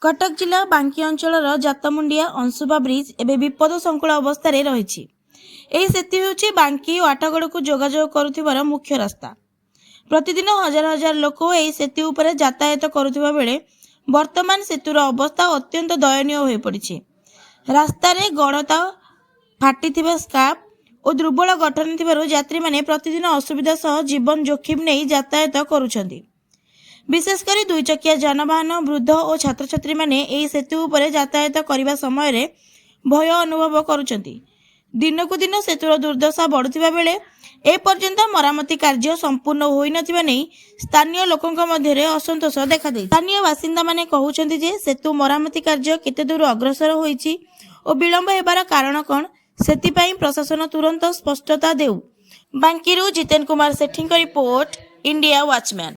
कटक जिला बांकी अंचल जातमुंडिया अंशुबा ब्रिज एवं विपद संकुल अवस्था रही। सेतु होउछि बांकी और आठगड़ को जोगाजोग करुथिबार मुख्य रास्ता। प्रतिदिन हजार हजार लोक यह सेतु उपरे यातायात करुथिबा बेले वर्तमान सेतुर अवस्था अत्यंत दयनीय हो पड़ी। रास्तार गड़ता फाटी स्काप और दुर्बल गठन थिबारु यात्री माने प्रतिदिन असुविधा सह जीवन जोखिम नहीं यातायात करुछंती। विशेषकर दुई चकिया जानवाहन वृद्ध और छात्र छात्री माने यह सेतु उपरे यातायात करने समय भय अनुभव करुछंती। दिनकू दिन सेतुर दुर्दशा बढ़ुथिबा बेले एपर्यंत मरामती कार्य संपूर्ण होई नथिबा नै स्थानीय लोकंक मध्यरे असंतोष देखा देइछि। स्थानीय बासिंदा माने कहउछंती जे सेतु मरामती कार्य केते दूर अग्रसर होईछि और विलंब हेबार कारण कोन सेतिपई प्रशासन तुरंत स्पष्टता देउ। बांकीरू जितेन कुमार सेठींक रिपोर्ट, इंडिया वॉचमैन।